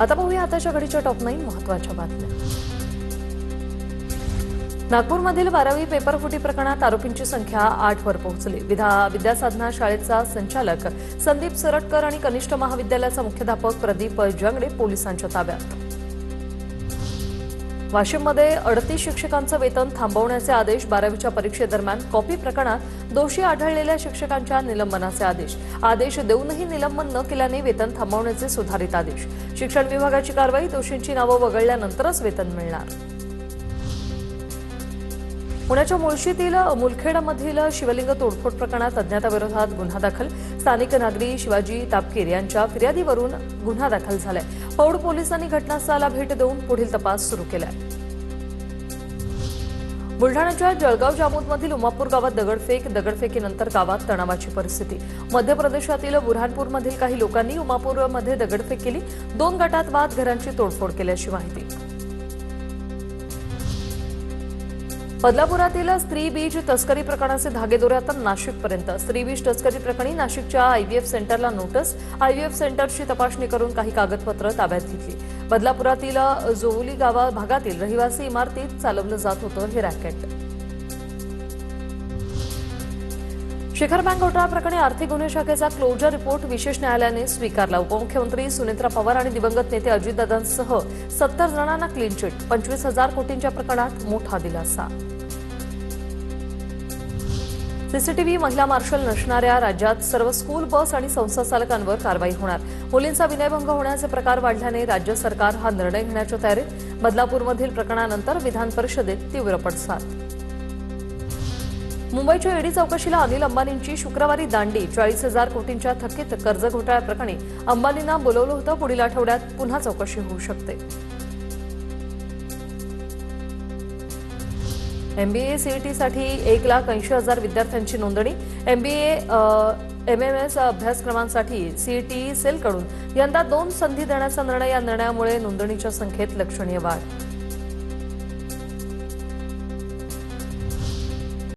आता पाहूया आताच्या घडीच्या टॉप 9 महत्त्वाच्या बातम्या। नागपूरमधील 12वी पेपर फुटी प्रकरणात आरोपींची संख्या 8 वर पोहोचली। विद्यासाधना शाळेचा संचालक संदीप सरटकर आणि कनिष्ठ महाविद्यालयाचा मुख्याध्यापक प्रदीप जंगडे पोलिसांच्या ताब्यात। वाशिममध्ये 38 शिक्षकांचं वेतन थांबवण्याचे आदेश। 12वीच्या परीक्षेदरम्यान कॉपी प्रकरणात दोषी आढळलेल्या शिक्षकांच्या निलंबनाचे आदेश देऊनही निलंबन न केल्याने वेतन थांबवण्याचे सुधारित आदेश। शिक्षण विभागाची कारवाई, दोषींची नावं वगळल्यानंतरच वेतन मिळणार। पुण्याच्या मुळशीतील मुलखेडमधील शिवलिंग तोडफोड प्रकरणात अज्ञाताविरोधात गुन्हा दाखल। स्थानिक नागरिक शिवाजी तापकीर यांच्या फिर्यादीवरून गुन्हा दाखल झालाय। पौड पोलिसांनी घटनास्थळाला भेट देऊन पुढील तपास सुरू केलाय। बुलढाण्याच्या जळगाव जामोदमधील उमापूर गावात दगडफेकीनंतर गावात तणावाची परिस्थिती। मध्य प्रदेशातील बुरहानपूरमधील काही लोकांनी उमापूरमध्ये दगडफेक केली। 2 गटात वाद, घरांची तोडफोड केल्याची माहिती। बदलापुरातील स्त्री बीज तस्करी प्रकरणाचे धागेदोरे आता नाशिकपर्यंत। स्त्री बीज तस्करी प्रकरणी नाशिकच्या आयव्हीएफ सेंटरला नोटीस। आयव्हीएफ सेंटरची तपासणी करून काही कागदपत्र ताब्यात घेतली। बदलापुरातील जोवली भागातील रहिवासी इमारतीत चालवलं जात होतं हे रॅकेट। शिखर बँक घोटाळा प्रकरणी आर्थिक गुन्हे शाखेचा क्लोजर रिपोर्ट विशेष न्यायालयाने स्वीकारला। उपमुख्यमंत्री सुनेत्रा पवार आणि दिवंगत नेते अजितदादांसह 70 जणांना क्लीन चिट। 25,000 कोटींच्या प्रकरणात मोठा दिलासा। सीसीटीव्ही महिला मार्शल नसणाऱ्या राज्यात सर्व स्कूल बस आणि संस्था चालकांवर कारवाई होणार। मुलींचा विनयभंग होण्याचे प्रकार वाढल्याने राज्य सरकार हा निर्णय घेण्याच्या तयारीत। बदलापूरमधील प्रकरणानंतर विधान परिषदेत तीव्र पडसाद। मुंबईच्या ईडी चौकशीला अनिल अंबानींची शुक्रवारी दांडी। 40,000 कोटींच्या थकीत कर्ज घोटाळ्याप्रकरणी अंबानींना बोलवलं होतं। पुढील आठवड्यात पुन्हा चौकशी होऊ शकते। एमबीए सीईटीसाठी 1,80,000 विद्यार्थ्यांची नोंदणी। एमबीए एमएमएस अभ्यासक्रमांसाठी सीईटी सेलकडून यंदा 2 संधी देण्याचा निर्णय। या निर्णयामुळे नोंदणीच्या संख्येत लक्षणीय वाढ।